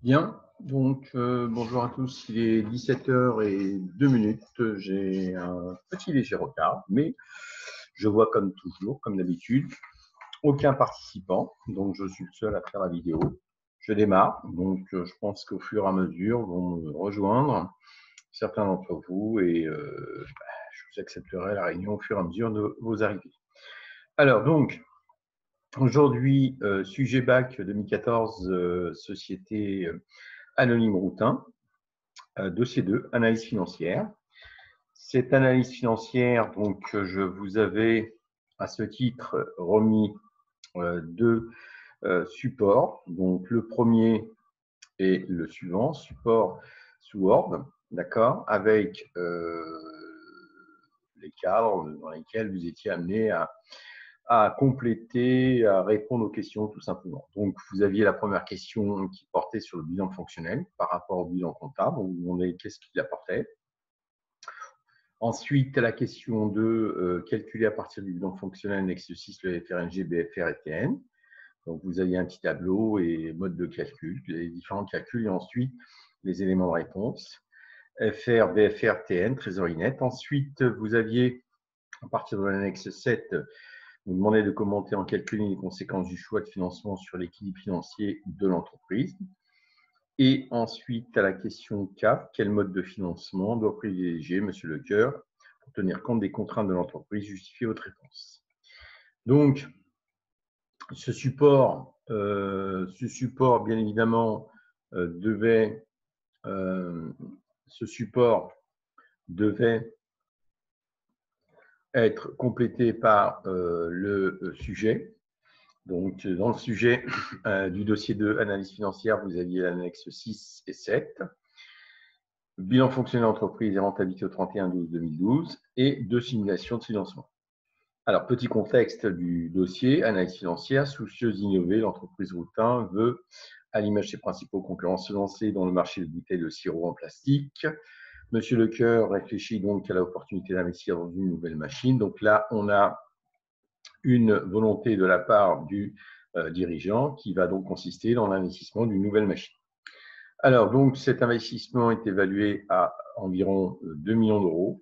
Bien, donc bonjour à tous, il est 17h02, j'ai un petit léger retard, mais je vois comme toujours, comme d'habitude, aucun participant, donc je suis le seul à faire la vidéo. Je démarre, donc je pense qu'au fur et à mesure vont me rejoindre certains d'entre vous et je vous accepterai la réunion au fur et à mesure de vos arrivées. Alors donc, aujourd'hui, sujet bac 2014, société anonyme Routin. Dossier 2, analyse financière. Cette analyse financière, donc, je vous avais à ce titre remis deux supports. Donc, le premier et le suivant, support sous Word, d'accord, avec les cadres dans lesquels vous étiez amené à compléter, à répondre aux questions tout simplement. Donc, vous aviez la première question qui portait sur le bilan fonctionnel par rapport au bilan comptable. On vous demandait qu'est-ce qu'il apportait. Ensuite, la question de calculer à partir du bilan fonctionnel annexe 6 le FRNG, BFR et TN. Donc, vous aviez un petit tableau et mode de calcul, les différents calculs, et ensuite les éléments de réponse. FR, BFR, TN, trésorerie nette. Ensuite, vous aviez, à partir de l'annexe 7, vous demandez de commenter en calculant les conséquences du choix de financement sur l'équilibre financier de l'entreprise. Et ensuite, à la question 4, quel mode de financement doit privilégier, Monsieur Lecoeur, pour tenir compte des contraintes de l'entreprise? Justifiez votre réponse. Donc, ce support, bien évidemment, devait être complété par le sujet. Donc, dans le sujet du dossier 2, analyse financière, vous aviez l'annexe 6 et 7. Bilan fonctionnel d'entreprise et rentabilité au 31/12/2012 et deux simulations de financement. Alors, petit contexte du dossier, analyse financière, soucieuse d'innover, l'entreprise Routin veut, à l'image de ses principaux concurrents, se lancer dans le marché de bouteilles de sirop en plastique. Monsieur Lecoeur réfléchit donc à l'opportunité d'investir dans une nouvelle machine. Donc là, on a une volonté de la part du dirigeant qui va donc consister dans l'investissement d'une nouvelle machine. Alors, donc, cet investissement est évalué à environ 2 millions d'euros.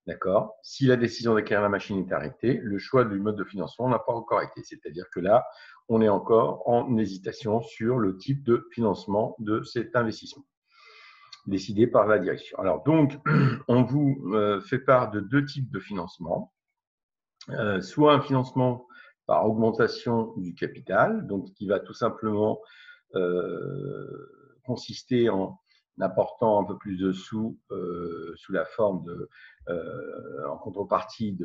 D'accord. Si la décision d'acquérir la machine est arrêtée, le choix du mode de financement n'a pas encore été. C'est-à-dire que là, on est encore en hésitation sur le type de financement de cet investissement décidé par la direction. Alors, donc, on vous fait part de deux types de financement. Soit un financement par augmentation du capital, donc qui va tout simplement consister en apportant un peu plus de sous sous la forme en contrepartie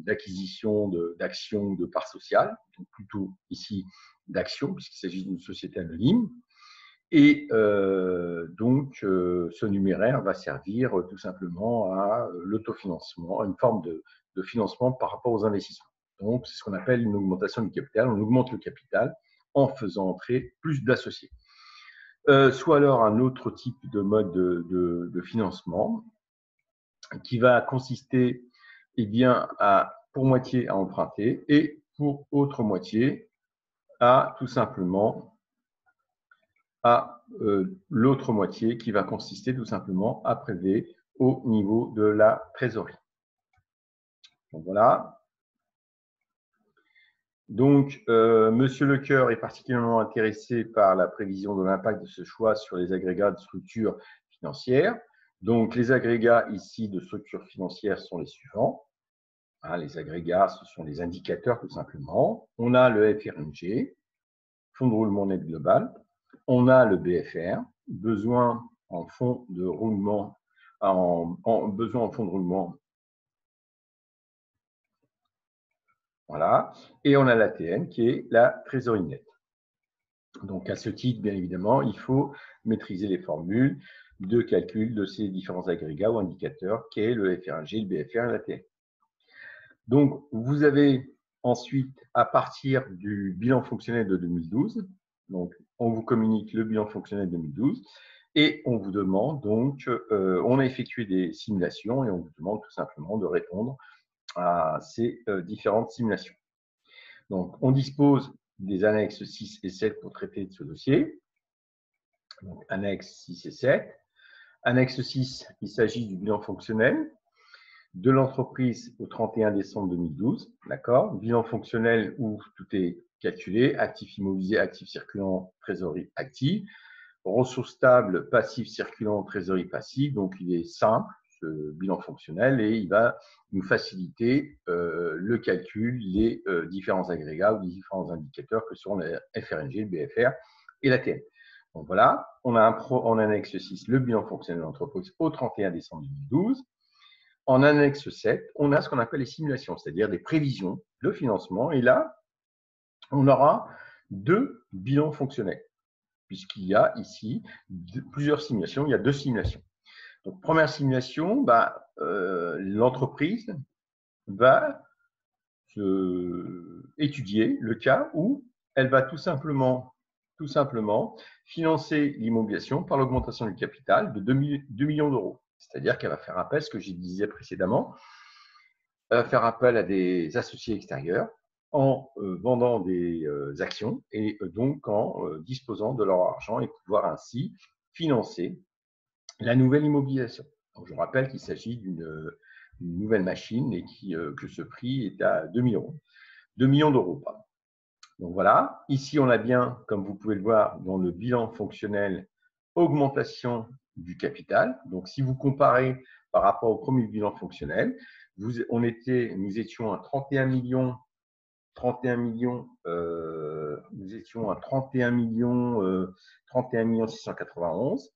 d'acquisition d'actions de parts sociales, donc plutôt ici d'actions puisqu'il s'agit d'une société anonyme. Et donc, ce numéraire va servir tout simplement à l'autofinancement, à une forme de financement par rapport aux investissements. Donc, c'est ce qu'on appelle une augmentation du capital. On augmente le capital en faisant entrer plus d'associés. Soit alors un autre type de mode de financement qui va consister bien, pour moitié à emprunter et pour autre moitié à tout simplement à l'autre moitié qui va consister tout simplement à prélever au niveau de la trésorerie. Donc voilà. Donc, Monsieur Lecoeur est particulièrement intéressé par la prévision de l'impact de ce choix sur les agrégats de structure financière. Donc, les agrégats ici de structure financière sont les suivants. Hein, les agrégats, ce sont les indicateurs tout simplement. On a le FRNG, fonds de roulement net global. On a le BFR, besoin en fonds de roulement, besoin en fonds de roulement. Voilà. Et on a l'ATN qui est la trésorerie nette. Donc, à ce titre, bien évidemment, il faut maîtriser les formules de calcul de ces différents agrégats ou indicateurs qu'est le FRNG, le BFR et l'ATN. Donc, vous avez ensuite, à partir du bilan fonctionnel de 2012, donc on vous communique le bilan fonctionnel 2012 et on vous demande donc, on a effectué des simulations et on vous demande tout simplement de répondre à ces différentes simulations. Donc, on dispose des annexes 6 et 7 pour traiter de ce dossier. Donc, annexe 6 et 7. Annexe 6, il s'agit du bilan fonctionnel de l'entreprise au 31 décembre 2012. D'accord? Bilan fonctionnel où tout est calculé, actifs immobilisés, actifs circulants, trésorerie active, ressources stables, passifs circulants, trésorerie passive. Donc, il est simple, ce bilan fonctionnel, et il va nous faciliter le calcul, les différents agrégats ou les différents indicateurs que seront la FRNG, le BFR et la TN. Donc voilà, on a en annexe 6 le bilan fonctionnel de l'entreprise au 31 décembre 2012. En annexe 7, on a ce qu'on appelle les simulations, c'est-à-dire des prévisions de financement. Et là, on aura 2 bilans fonctionnels, puisqu'il y a ici plusieurs simulations. Il y a 2 simulations. Donc, première simulation, l'entreprise va étudier le cas où elle va tout simplement financer l'immobilisation par l'augmentation du capital de 2 millions d'euros. C'est-à-dire qu'elle va faire appel, ce que je disais précédemment, elle va faire appel à des associés extérieurs en vendant des actions et donc en disposant de leur argent et pouvoir ainsi financer la nouvelle immobilisation. Donc, je rappelle qu'il s'agit d'une nouvelle machine et que ce prix est à 2 millions. 2 millions d'euros. Donc voilà, ici on a bien, comme vous pouvez le voir dans le bilan fonctionnel, augmentation du capital. Donc si vous comparez par rapport au premier bilan fonctionnel, nous étions à 31 millions, nous étions à 31 millions 691.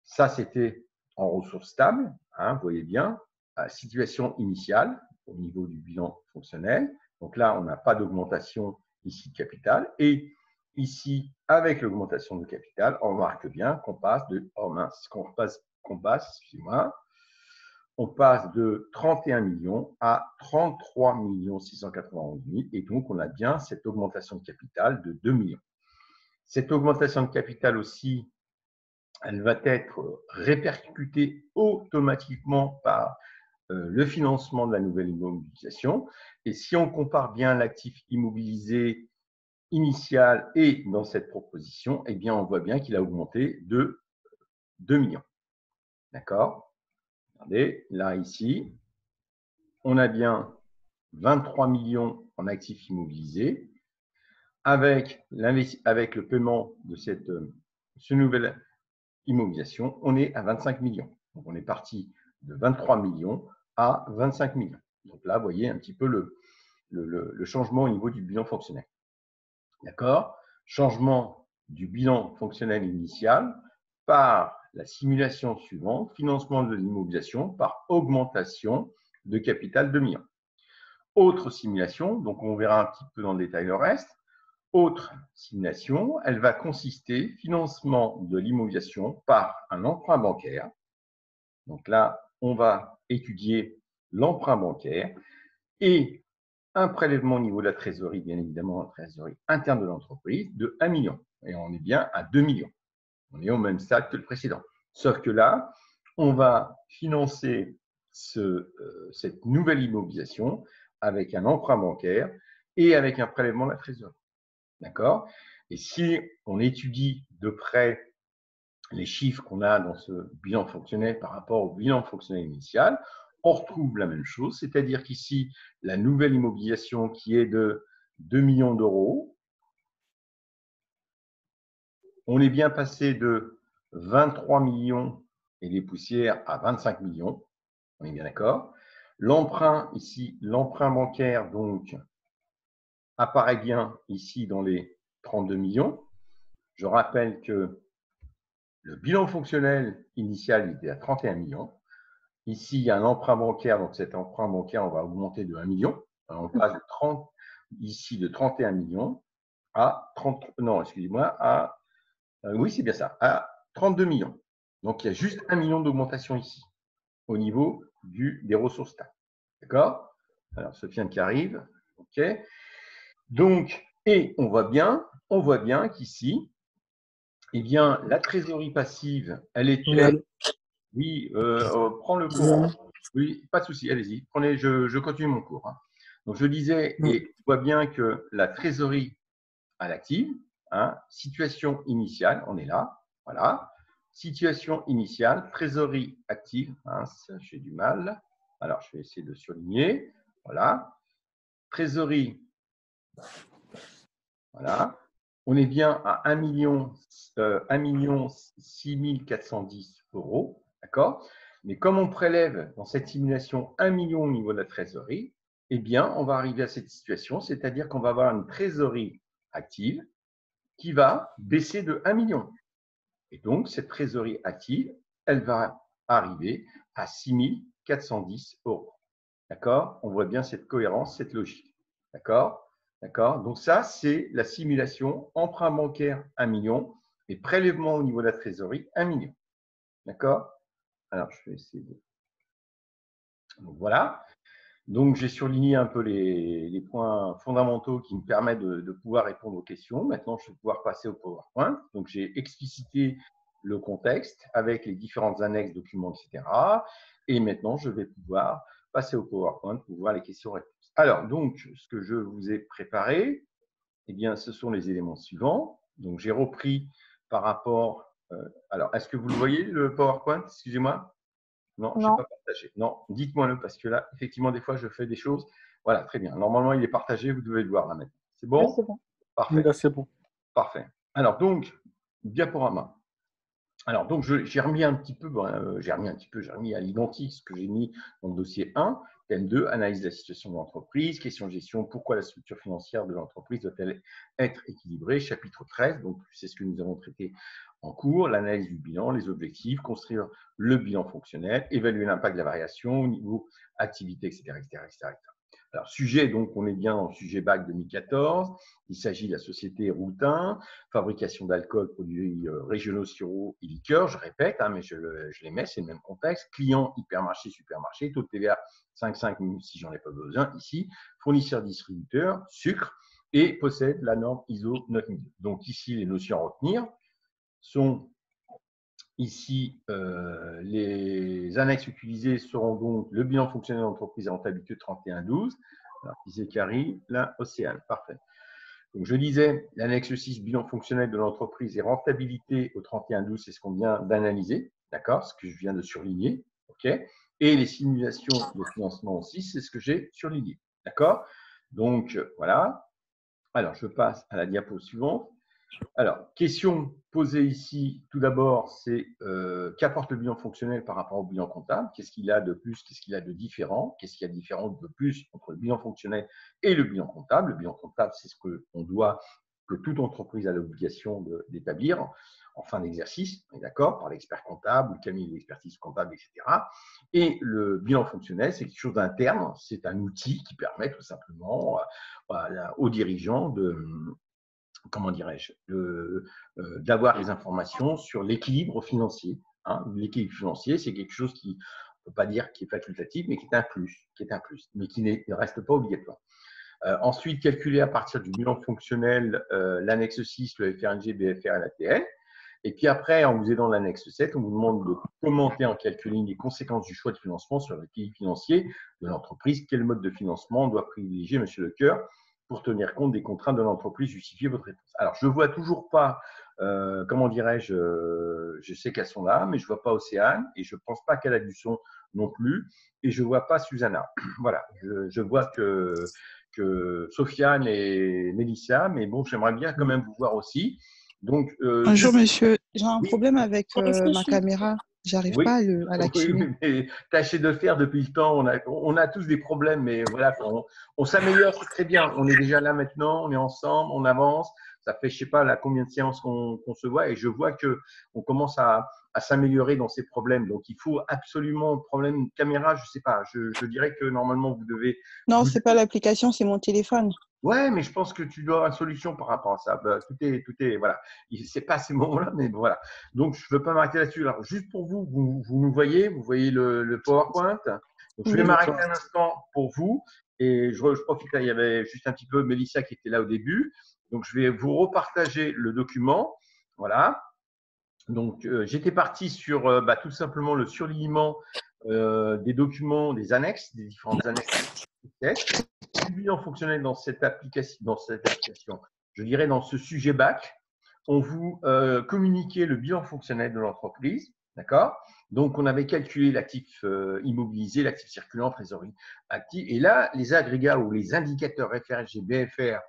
Ça, c'était en ressources stables, hein, vous voyez bien, situation initiale au niveau du bilan fonctionnel. Donc là, on n'a pas d'augmentation ici de capital. Et ici, avec l'augmentation de capital, on remarque bien qu'on passe de, on passe de 31 millions à 33 691 000. Et donc, on a bien cette augmentation de capital de 2 millions. Cette augmentation de capital aussi, elle va être répercutée automatiquement par le financement de la nouvelle immobilisation. Et si on compare bien l'actif immobilisé initial et dans cette proposition, eh bien, on voit bien qu'il a augmenté de 2 millions. D'accord? Regardez, là, ici, on a bien 23 millions en actifs immobilisés. Avec le paiement de cette nouvelle immobilisation, on est à 25 millions. Donc, on est parti de 23 millions à 25 millions. Donc là, vous voyez un petit peu le changement au niveau du bilan fonctionnel. D'accord? Changement du bilan fonctionnel initial par la simulation suivante, financement de l'immobilisation par augmentation de capital de millions. Autre simulation, donc on verra un petit peu dans le détail le reste. Autre simulation, elle va consister financement de l'immobilisation par un emprunt bancaire. Donc là, on va étudier l'emprunt bancaire et un prélèvement au niveau de la trésorerie, bien évidemment, la trésorerie interne de l'entreprise, de 1 million. Et on est bien à 2 millions. On est au même stade que le précédent. Sauf que là, on va financer cette nouvelle immobilisation avec un emprunt bancaire et avec un prélèvement de la trésorerie. D'accord? Et si on étudie de près les chiffres qu'on a dans ce bilan fonctionnel par rapport au bilan fonctionnel initial, on retrouve la même chose, c'est-à-dire qu'ici, la nouvelle immobilisation qui est de 2 millions d'euros, on est bien passé de 23 millions et des poussières à 25 millions, on est bien d'accord. L'emprunt ici, l'emprunt bancaire, donc, apparaît bien ici dans les 32 millions. Je rappelle que le bilan fonctionnel initial était à 31 millions. Ici, il y a un emprunt bancaire, donc cet emprunt bancaire, on va augmenter de 1 million. Alors, on passe de 31 millions à 30, non, excusez-moi, oui, c'est bien ça, à 32 millions. Donc, il y a juste 1 million d'augmentation ici, au niveau des ressources stables. D'accord? Alors, Sofiane qui arrive. OK. Donc, et on voit bien qu'ici, eh bien, la trésorerie passive, elle était… Oui, prends le cours. Oui, pas de souci, allez-y. Prenez, je continue mon cours. Hein. Donc, je disais, et on voit bien que la trésorerie à l'active, hein, situation initiale, on est là, Voilà. Situation initiale, trésorerie active. Mince, j'ai du mal. Alors, je vais essayer de surligner. Voilà. Trésorerie. Voilà. On est bien à 1 6 410 €. D'accord? Mais comme on prélève dans cette simulation 1 million au niveau de la trésorerie, eh bien, on va arriver à cette situation, c'est-à-dire qu'on va avoir une trésorerie active qui va baisser de 1 million. Et donc, cette trésorerie active, elle va arriver à 6 410 €. D'accord? On voit bien cette cohérence, cette logique. D'accord? D'accord? Donc, ça, c'est la simulation emprunt bancaire 1 million et prélèvement au niveau de la trésorerie 1 million. D'accord? Alors, je vais essayer de. Donc, voilà. Donc, j'ai surligné un peu les points fondamentaux qui me permettent de pouvoir répondre aux questions. Maintenant, je vais pouvoir passer au PowerPoint. Donc, j'ai explicité le contexte avec les différentes annexes, documents, etc. Et maintenant, je vais pouvoir passer au PowerPoint pour voir les questions-réponses. Alors, donc, ce que je vous ai préparé, eh bien, ce sont les éléments suivants. Donc, j'ai repris par rapport. Alors, est-ce que vous le voyez, le PowerPoint? Excusez-moi. Non, je n'ai Non. pas partagé. Non, dites-moi-le parce que là, effectivement, des fois, je fais des choses. Voilà, très bien. Normalement, il est partagé. Vous devez le voir là maintenant. C'est Oui, bon? c'est bon. Parfait. Là, c'est bon. Parfait. Alors, donc, diaporama. Alors, donc, j'ai remis un petit peu, j'ai remis à l'identique ce que j'ai mis dans le dossier 1. Thème 2, analyse de la situation de l'entreprise. Question de gestion, pourquoi la structure financière de l'entreprise doit-elle être équilibrée? Chapitre 13, donc c'est ce que nous avons traité en cours. L'analyse du bilan, les objectifs, construire le bilan fonctionnel, évaluer l'impact de la variation au niveau activité, etc., etc., etc. Alors, sujet, donc, on est bien dans le sujet bac 2014. Il s'agit de la société Routin, fabrication d'alcool, produits régionaux, sirops et liqueurs. Je répète, mais je les mets, c'est le même contexte. Client, hypermarché, supermarché, taux de TVA 5,5 si j'en ai pas besoin ici. Fournisseur, distributeur, sucre et possède la norme ISO 9000. Donc, ici, les notions à retenir sont ici, les annexes utilisées seront donc le bilan fonctionnel de l'entreprise et rentabilité 31-12. Alors, Isekari, là, Océane. Parfait. Donc, je disais, l'annexe 6, bilan fonctionnel de l'entreprise et rentabilité au 31-12, c'est ce qu'on vient d'analyser, d'accord? Ce que je viens de surligner, ok? Et les simulations de financement aussi, c'est ce que j'ai surligné, d'accord? Donc, voilà. Alors, je passe à la diapo suivante. Alors, question posée ici, tout d'abord, c'est qu'apporte le bilan fonctionnel par rapport au bilan comptable? Qu'est-ce qu'il a de plus? Qu'est-ce qu'il a de différent? Qu'est-ce qu'il y a de différent de plus entre le bilan fonctionnel et le bilan comptable? Le bilan comptable, c'est ce que toute entreprise a l'obligation d'établir en fin d'exercice, d'accord, par l'expert comptable, le cabinet d'expertise comptable, etc. Et le bilan fonctionnel, c'est quelque chose d'interne, c'est un outil qui permet tout simplement aux dirigeants comment dirais-je, d'avoir des informations sur l'équilibre financier. L'équilibre financier, c'est quelque chose qui, on ne peut pas dire qui est facultatif, mais qui est un plus, mais qui ne reste pas obligatoire. Ensuite, calculer à partir du bilan fonctionnel l'annexe 6, le FRNG, BFR et l'ATL. Et puis après, en vous aidant l'annexe 7, on vous demande de commenter en calculant les conséquences du choix de financement sur l'équilibre financier de l'entreprise. Quel mode de financement doit privilégier, Monsieur Lecoeur, pour tenir compte des contraintes de l'entreprise? Justifier votre réponse. Alors, je ne vois toujours pas, comment dirais-je, je sais qu'elles sont là, mais je ne vois pas Océane et je ne pense pas qu'elle a du son non plus. Et je ne vois pas Susanna. Voilà, je vois que Sofiane et Mélissa, mais bon, j'aimerais bien quand même vous voir aussi. Donc, Bonjour monsieur, j'ai un oui, problème avec ma caméra. J'arrive pas à l'activer. mais tâchez de le faire depuis le temps. On a tous des problèmes, mais voilà, on s'améliore, c'est très bien. On est déjà là maintenant, on est ensemble, on avance. Ça fait, je sais pas, là, combien de séances qu'on se voit, et je vois que on commence à s'améliorer dans ces problèmes. Donc, il faut absolument, problème caméra, je sais pas. Je dirais que normalement, vous devez. Non, c'est pas l'application, c'est mon téléphone. Ouais, mais je pense que tu dois avoir une solution par rapport à ça. Tout est, voilà. C'est pas à ces moments-là, mais voilà. Donc, je ne veux pas m'arrêter là-dessus. Alors, juste pour vous, vous nous voyez, vous voyez le PowerPoint. Donc, je vais m'arrêter un instant pour vous. Et je profite, là, il y avait juste un petit peu Mélissa qui était là au début. Donc, je vais vous repartager le document. Voilà. Donc, j'étais parti sur tout simplement le surlignement des documents, des annexes, des différentes annexes. Du bilan fonctionnel dans cette application, je dirais dans ce sujet bac. on vous communiquait le bilan fonctionnel de l'entreprise. D'accord? Donc, on avait calculé l'actif immobilisé, l'actif circulant, trésorerie active. Et là, les agrégats ou les indicateurs FRSG, BFR,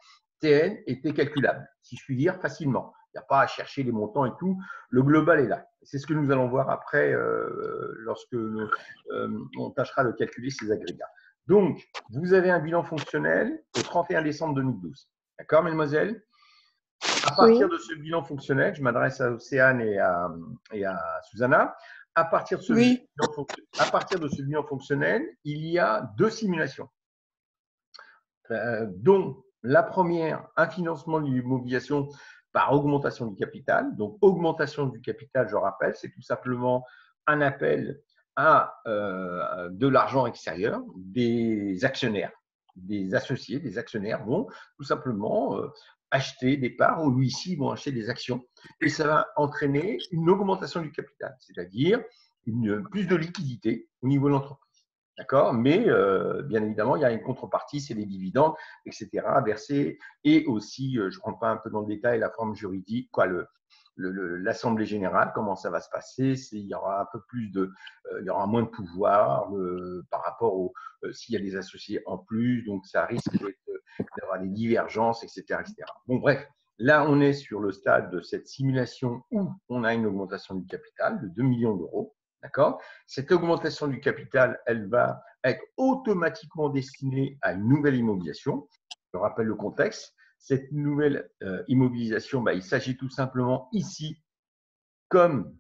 TN étaient calculables, si je puis dire, facilement. Il n'y a pas à chercher les montants et tout. Le global est là. C'est ce que nous allons voir après lorsque on tâchera de calculer ces agrégats. Donc, vous avez un bilan fonctionnel au 31 décembre 2012. D'accord, mesdemoiselles? À partir de ce bilan fonctionnel, je m'adresse à Océane et à Susanna. À partir de ce bilan fonctionnel, il y a 2 simulations, dont la première, un financement de l'immobilisation par augmentation du capital. Donc, augmentation du capital, je rappelle, c'est tout simplement un appel à de l'argent extérieur, des actionnaires, des associés, des actionnaires vont tout simplement acheter des parts, ou ici, ils vont acheter des actions, et ça va entraîner une augmentation du capital, c'est-à-dire plus de liquidité au niveau de l'entreprise. D'accord? Mais bien évidemment, il y a une contrepartie, c'est les dividendes, etc. à verser. Et aussi, je ne rentre pas un peu dans le détail, la forme juridique, l'assemblée générale, comment ça va se passer. Il y aura un peu plus il y aura moins de pouvoir par rapport s'il y a des associés en plus. Donc, ça risque d'avoir des divergences, etc., etc. Bon, bref. Là, on est sur le stade de cette simulation où on a une augmentation du capital de 2 millions d'euros. D'accord? Cette augmentation du capital, elle va être automatiquement destinée à une nouvelle immobilisation. Je rappelle le contexte. Cette nouvelle immobilisation, il s'agit tout simplement ici, comme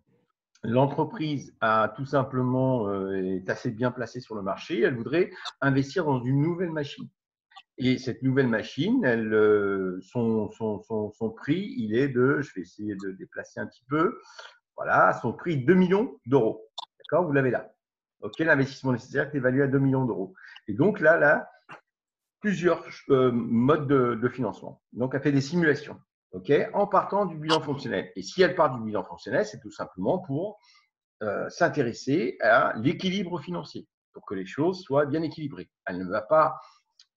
l'entreprise a tout simplement est assez bien placée sur le marché, elle voudrait investir dans une nouvelle machine. Et cette nouvelle machine, son prix, il est je vais essayer de déplacer un petit peu, voilà, son prix 2 millions d'euros. D'accord? Vous l'avez là. OK, l'investissement nécessaire est évalué à 2 millions d'euros. Et donc là, plusieurs modes de financement. Donc, elle fait des simulations. OK, en partant du bilan fonctionnel. Et si elle part du bilan fonctionnel, c'est tout simplement pour s'intéresser à l'équilibre financier, pour que les choses soient bien équilibrées. Elle ne va pas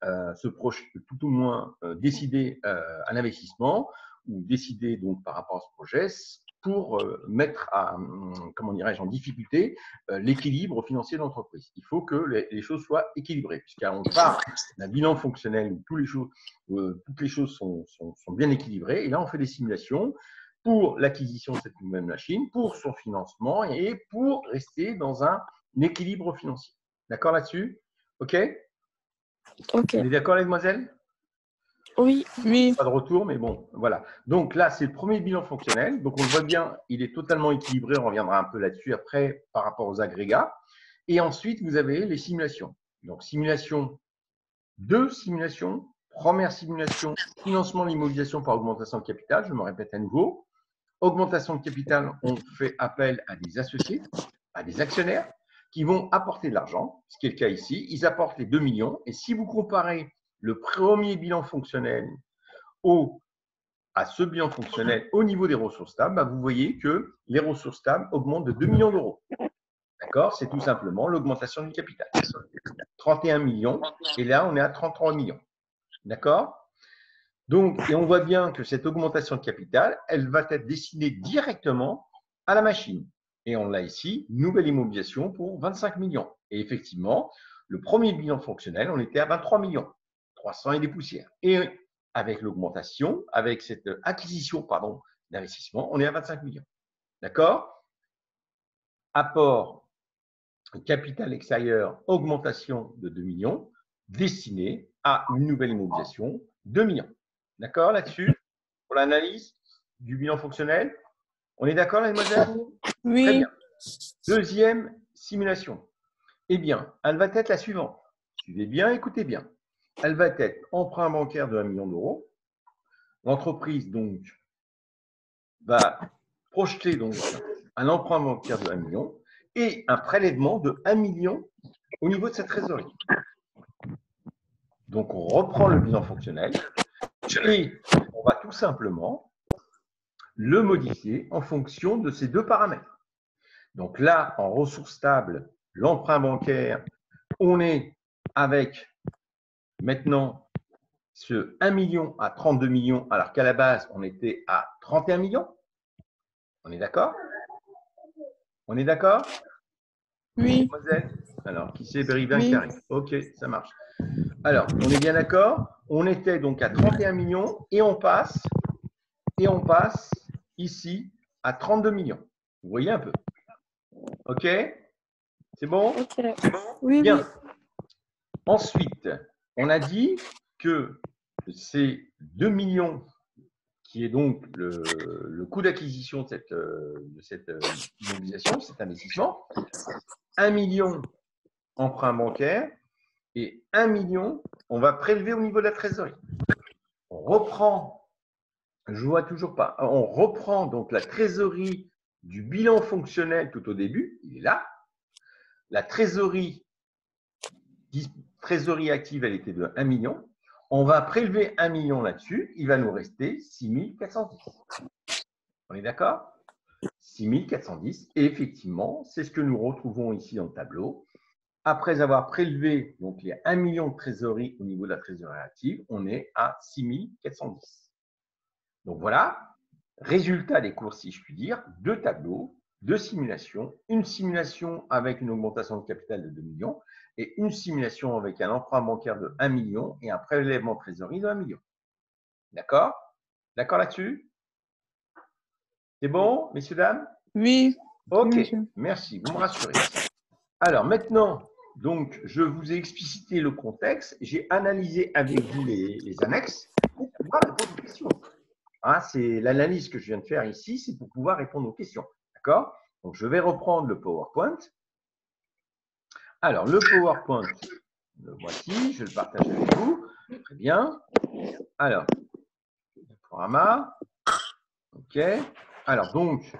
se projeter, tout au moins décider un investissement ou décider donc par rapport à ce projet pour mettre en difficulté l'équilibre financier de l'entreprise. Il faut que les choses soient équilibrées, puisqu'on part d'un bilan fonctionnel où toutes les choses sont bien équilibrées. Et là, on fait des simulations pour l'acquisition de cette nouvelle machine, pour son financement et pour rester dans un équilibre financier. D'accord là-dessus? OK? Ok. Vous êtes d'accord, mesdemoiselles? Oui. Oui. Pas de retour, mais bon, voilà. Donc là, c'est le premier bilan fonctionnel. Donc on le voit bien, il est totalement équilibré. On reviendra un peu là-dessus après par rapport aux agrégats. Et ensuite, vous avez les simulations. Donc deux simulations. Première simulation, financement de l'immobilisation par augmentation de capital. Je me répète à nouveau. Augmentation de capital, on fait appel à des associés, à des actionnaires qui vont apporter de l'argent, ce qui est le cas ici. Ils apportent les 2 millions. Et si vous comparez le premier bilan fonctionnel à ce bilan fonctionnel au niveau des ressources stables, vous voyez que les ressources stables augmentent de 2 millions d'euros. D'accord? C'est tout simplement l'augmentation du capital. 31 millions, et là, on est à 33 millions. D'accord? Donc, et on voit bien que cette augmentation de capital, elle va être destinée directement à la machine. Et on l'a ici, nouvelle immobilisation pour 25 millions. Et effectivement, le premier bilan fonctionnel, on était à 23 millions, 300 et des poussières. Et avec l'augmentation, avec cette acquisition d'investissement, on est à 25 millions. D'accord? Apport capital extérieur, augmentation de 2 millions, destiné à une nouvelle immobilisation, 2 millions. D'accord là-dessus? Pour l'analyse du bilan fonctionnel? On est d'accord, mademoiselle? Oui. Très bien. Deuxième simulation. Eh bien, elle va être la suivante. Suivez bien, écoutez bien. Elle va être emprunt bancaire de 1 million d'euros. L'entreprise, donc, va projeter donc, un emprunt bancaire de 1 million et un prélèvement de 1 million au niveau de sa trésorerie. Donc, on reprend le bilan fonctionnel et on va tout simplement le modifier en fonction de ces deux paramètres. Donc là, en ressources stables, l'emprunt bancaire, on est avec maintenant ce 1 million à 32 millions, alors qu'à la base, on était à 31 millions. On est d'accord? On est d'accord? Oui. Mademoiselle? Alors, qui c'est Béribin Oui. qui arrive? Ok, ça marche. Alors, on est bien d'accord? On était donc à 31 millions et on passe ici à 32 millions. Vous voyez un peu? Ok? C'est bon? Ok. Oui, Bien. oui. Ensuite, on a dit que ces 2 millions, qui est donc le coût d'acquisition de cette mobilisation, cet investissement, 1 million emprunt bancaire et 1 million, on va prélever au niveau de la trésorerie. On reprend, je ne vois toujours pas, on reprend donc la trésorerie du bilan fonctionnel tout au début, il est là. La trésorerie active, elle était de 1 million. On va prélever 1 million là-dessus, il va nous rester 6 410. On est d'accord? 6 410. Et effectivement, c'est ce que nous retrouvons ici dans le tableau. Après avoir prélevé donc les 1 million de trésorerie au niveau de la trésorerie active, on est à 6 410. Donc voilà, résultat des cours, si je puis dire, deux tableaux, deux simulations. Une simulation avec une augmentation de capital de 2 millions et une simulation avec un emprunt bancaire de 1 million et un prélèvement de trésorerie de 1 million. D'accord? D'accord là-dessus? C'est bon, messieurs, dames? Oui. Ok, Oui, merci, vous me rassurez. Alors maintenant, donc, je vous ai explicité le contexte, j'ai analysé avec vous les annexes pour pouvoir répondre aux questions. Hein, c'est l'analyse que je viens de faire ici, c'est pour pouvoir répondre aux questions. D'accord? Donc, je vais reprendre le PowerPoint. Alors, le PowerPoint, le voici, je le partage avec vous. Très bien. Alors, le programme. OK. Alors, donc,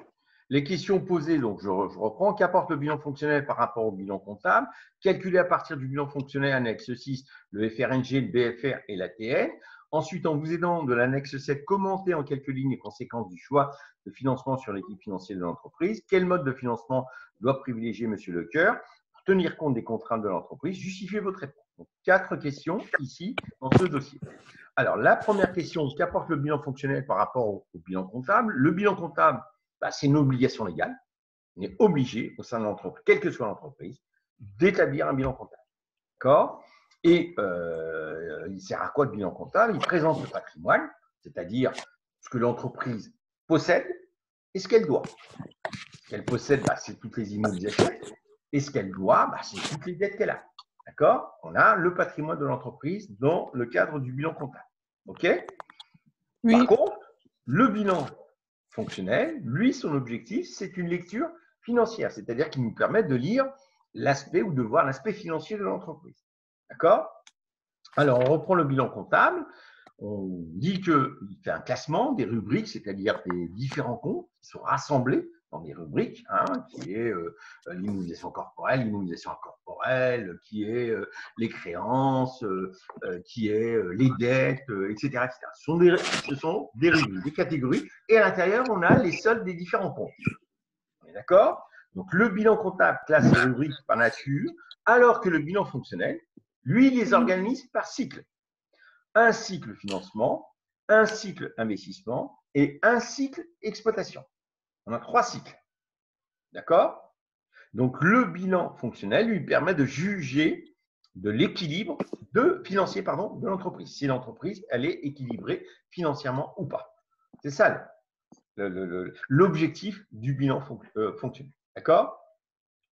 les questions posées, donc je reprends. Qu'apporte le bilan fonctionnel par rapport au bilan comptable? Calculé à partir du bilan fonctionnel annexe 6, le FRNG, le BFR et l'ATN. Ensuite, en vous aidant de l'annexe 7, commentez en quelques lignes les conséquences du choix de financement sur l'équipe financière de l'entreprise. Quel mode de financement doit privilégier M. Lecoeur pour tenir compte des contraintes de l'entreprise? Justifiez votre réponse. Donc, 4 questions ici dans ce dossier. Alors, la première question, qu'apporte le bilan fonctionnel par rapport au bilan comptable? Le bilan comptable, c'est une obligation légale. On est obligé, au sein de l'entreprise, quelle que soit l'entreprise, d'établir un bilan comptable. D'accord? Et il sert à quoi le bilan comptable? Il présente le patrimoine, c'est-à-dire ce que l'entreprise possède et ce qu'elle doit. Ce qu'elle possède, c'est toutes les immobilisations. Et ce qu'elle doit, c'est toutes les dettes qu'elle a. D'accord? On a le patrimoine de l'entreprise dans le cadre du bilan comptable. OK? Oui. Par contre, le bilan fonctionnel, lui, son objectif, c'est une lecture financière, c'est-à-dire qu'il nous permet de lire l'aspect ou de voir l'aspect financier de l'entreprise. D'accord? Alors, on reprend le bilan comptable. On dit qu'il fait un classement des rubriques, c'est-à-dire des différents comptes qui sont rassemblés dans des rubriques, qui est l'immobilisation corporelle, qui est les créances, qui est les dettes, etc., etc. Ce sont des rubriques, des catégories, et à l'intérieur, on a les soldes des différents comptes. On est d'accord? Donc, le bilan comptable classe les rubriques par nature, alors que le bilan fonctionnel, lui, les organise par cycle. Un cycle financement, un cycle investissement et un cycle exploitation. On a 3 cycles. D'accord? Donc, le bilan fonctionnel lui permet de juger de l'équilibre financier de l'entreprise. Si l'entreprise, elle est équilibrée financièrement ou pas. C'est ça l'objectif du bilan fonctionnel. D'accord?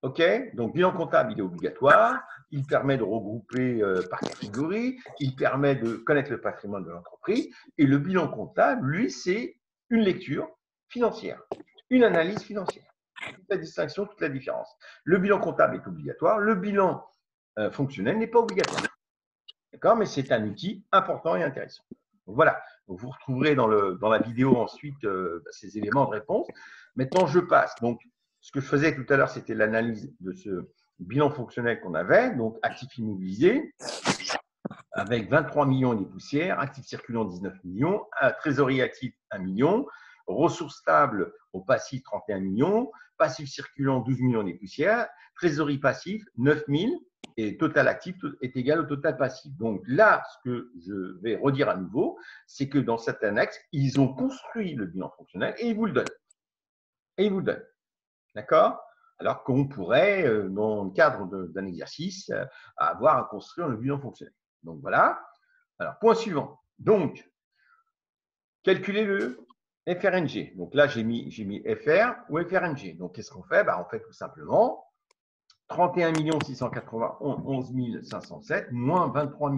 OK? Donc, bilan comptable, il est obligatoire. Il permet de regrouper par catégorie. Il permet de connaître le patrimoine de l'entreprise. Et le bilan comptable, lui, c'est une lecture financière, une analyse financière. Toute la distinction, toute la différence. Le bilan comptable est obligatoire. Le bilan fonctionnel n'est pas obligatoire. D'accord? Mais c'est un outil important et intéressant. Donc, voilà. Donc, vous retrouverez dans la vidéo ensuite ces éléments de réponse. Maintenant, je passe. Donc, ce que je faisais tout à l'heure, c'était l'analyse de ce bilan fonctionnel qu'on avait. Donc, actifs immobilisés avec 23 millions et des poussières, actifs circulants 19 millions, trésorerie active 1 million, ressources stables au passif 31 millions, passifs circulants 12 millions et des poussières, trésorerie passive 9 000 et total actif est égal au total passif. Donc là, ce que je vais redire à nouveau, c'est que dans cette annexe, ils ont construit le bilan fonctionnel et ils vous le donnent. Et ils vous le donnent. D'accord? Alors qu'on pourrait, dans le cadre d'un exercice, avoir à construire le bilan fonctionnel. Donc voilà. Alors, point suivant. Donc, calculer le FRNG. Donc là, j'ai mis FR ou FRNG. Donc, qu'est-ce qu'on fait? On fait tout simplement 31 691 507 moins 23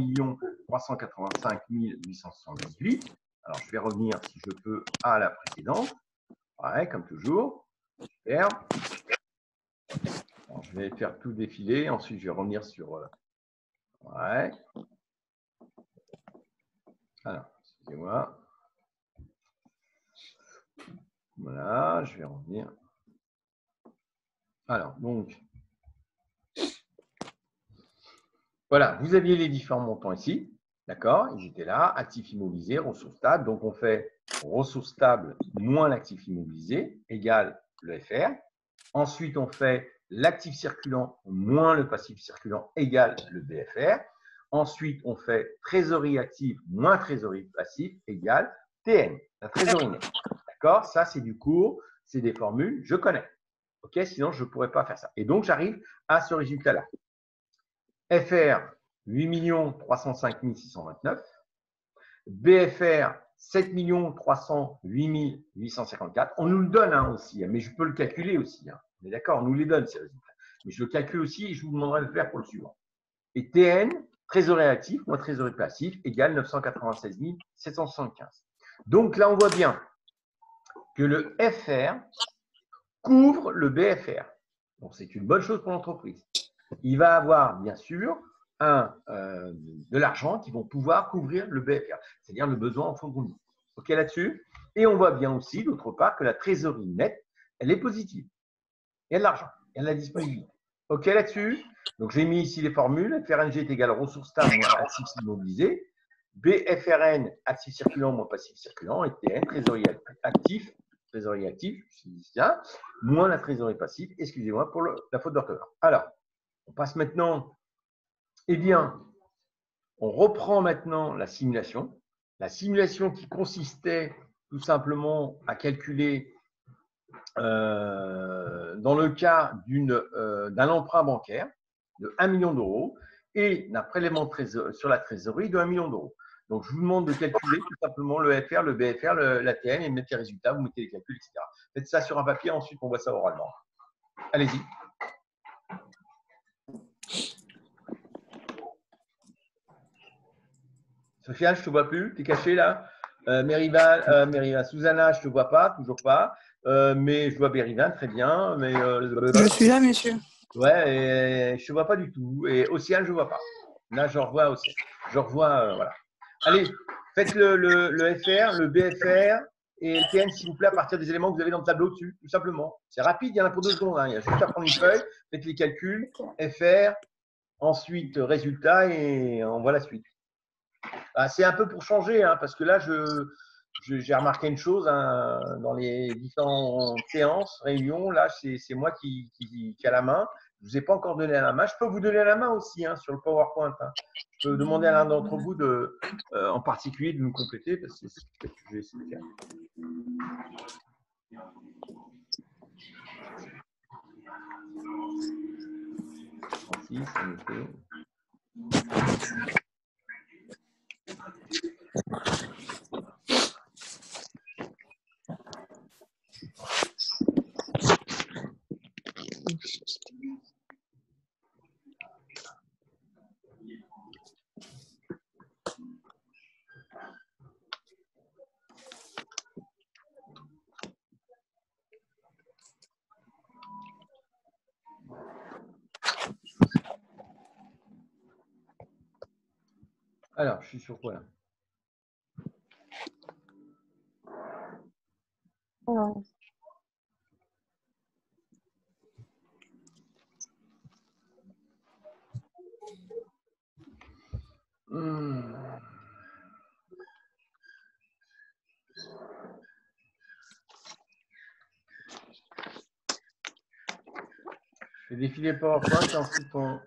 385 878. Alors, je vais revenir, si je peux, à la précédente. Ouais, comme toujours. Super. Alors, je vais faire tout défiler. Ensuite, je vais revenir sur… ouais. Alors, excusez-moi. Voilà, je vais revenir. Alors, donc, voilà, vous aviez les différents montants ici. D'accord? Ils étaient là, actifs immobilisés, ressources stables. Donc, on fait ressources stables moins l'actif immobilisé égale le FR. Ensuite, on fait l'actif circulant moins le passif circulant égale le BFR. Ensuite, on fait trésorerie active moins trésorerie passive égale TN, la trésorerie nette. D'accord? Ça, c'est du cours, c'est des formules, je connais. OK? Sinon, je ne pourrais pas faire ça. Et donc, j'arrive à ce résultat-là. FR, 8 305 629. BFR, 7 308 854. On nous le donne aussi, mais je peux le calculer aussi. Mais d'accord, on nous les donne ces résultats. Mais je le calcule aussi et je vous demanderai de le faire pour le suivant. Et TN, trésorerie actif moins trésorerie passif, égale 996 775. Donc là, on voit bien que le FR couvre le BFR. Donc, c'est une bonne chose pour l'entreprise. Il va avoir, bien sûr, de l'argent qui vont pouvoir couvrir le BFR, c'est-à-dire le besoin en fonds de roulement. OK là-dessus? Et on voit bien aussi, d'autre part, que la trésorerie nette, elle est positive. Il y a de l'argent, il y a de la disponibilité. OK là-dessus? Donc, j'ai mis ici les formules. FRNG est égal à ressources stables moins actifs immobilisés. BFRN, actif circulant moins passif circulant. Et TN, trésorerie actif, moins la trésorerie passive, excusez-moi pour la faute d'orthographe. Alors, on passe maintenant, eh bien, on reprend maintenant la simulation. La simulation qui consistait tout simplement à calculer, dans le cas d'un emprunt bancaire de 1 million d'euros et d'un prélèvement sur la trésorerie de 1 million d'euros. Donc, je vous demande de calculer tout simplement le FR, le BFR, l'ATN et mettre les résultats, vous mettez les calculs, etc. Faites ça sur un papier, ensuite on voit ça oralement. Allez-y. Sofiane, je ne te vois plus, tu es caché là. Mériva, Susanna, je ne te vois pas, toujours pas. Mais je vois Bérivan, très bien. Mais, je suis là, monsieur. Ouais, et je ne te vois pas du tout. Et Océane, je ne vois pas. Là, je revois Océane. Je revois, voilà. Allez, faites le FR, le BFR et le TN, s'il vous plaît, à partir des éléments que vous avez dans le tableau dessus, tout simplement. C'est rapide, il y en a pour 2 secondes. Il y a juste à prendre une feuille, faites les calculs, FR, ensuite résultat et on voit la suite. C'est un peu pour changer, parce que là, j'ai remarqué une chose dans les différentes séances, réunions. Là, c'est moi qui a la main. Je ne vous ai pas encore donné la main. Je peux vous donner la main aussi sur le PowerPoint. Je peux demander à l'un d'entre vous, en particulier, de nous compléter parce que c'est ce que je vais essayer de faire. Alors, je suis sur quoi là? Je vais défiler PowerPoint et ensuite on…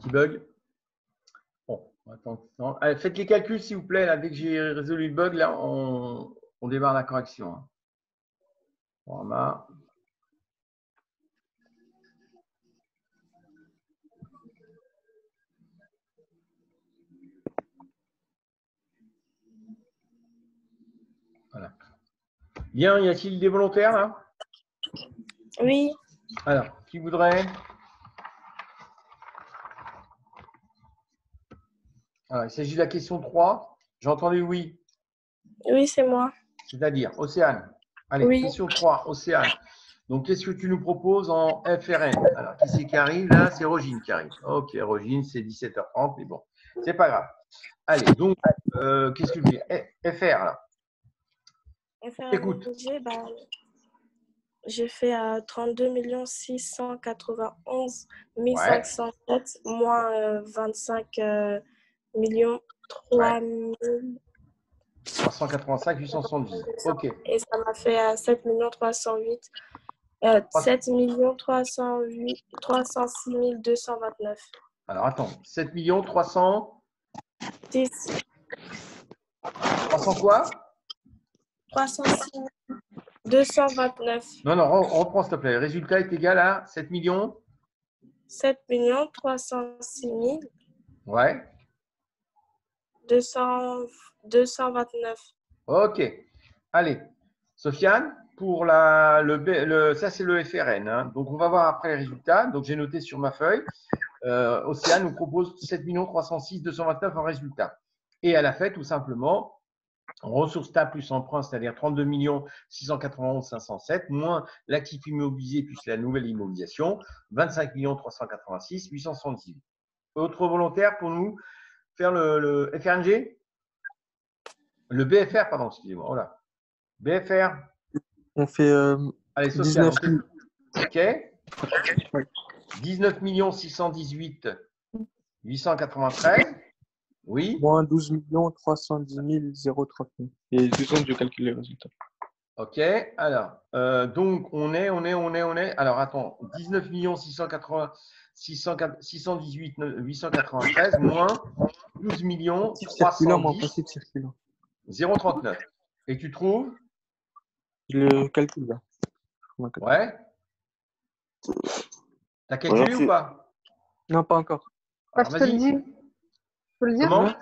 petit bug. Bon, attends. Allez, faites les calculs, s'il vous plaît. Là, dès que j'ai résolu le bug, là, on démarre la correction. Hein. Format. Voilà. Bien, y a-t-il des volontaires là? Oui. Alors, qui voudrait? Alors, il s'agit de la question 3. J'ai entendu oui. Oui, c'est moi. C'est-à-dire, Océane. Allez, Oui. question 3, Océane. Donc, qu'est-ce que tu nous proposes en FRN? Alors, qui c'est qui arrive là? C'est Rogine qui arrive. Ok, Rogine, c'est 17h30, mais bon, c'est pas grave. Allez, donc, qu'est-ce que je dis? FR, là. Écoute. FRNG, bah, j'ai fait à 32 691 507 moins 25 millions 3 385 870. Ok. Et ça m'a fait à 7 308 7 306 229. Alors, attends. 7 300 10. 300 quoi? 306 229. Non, non, reprends s'il te plaît. Le résultat est égal à 7 millions 7 306 Ouais. 229. Ok. Allez. Sofiane, pour ça, c'est le FRN. Hein. Donc, on va voir après les résultats. Donc, j'ai noté sur ma feuille. Océane nous propose 7 306 229 en résultat. Et elle a fait tout simplement ressources stables plus emprunt, c'est-à-dire 32 691 507, moins l'actif immobilisé plus la nouvelle immobilisation, 25 386 878. Autre volontaire pour nous faire le FRNG? Le BFR, pardon, excusez-moi. Voilà. BFR. On fait Allez, Sofiane. 19 000. OK. 19 618 893. Oui. Moins 12 310 039. Et 2 secondes, je calcule les résultats. OK. Alors, donc, on est. Alors, attends. 19 618 893 moins 12 310 039. Et tu trouves? Je le calcule là. Ouais. T'as calculé ou pas? Non, pas encore. Alors, je te le dis. Je peux le dire? Comment?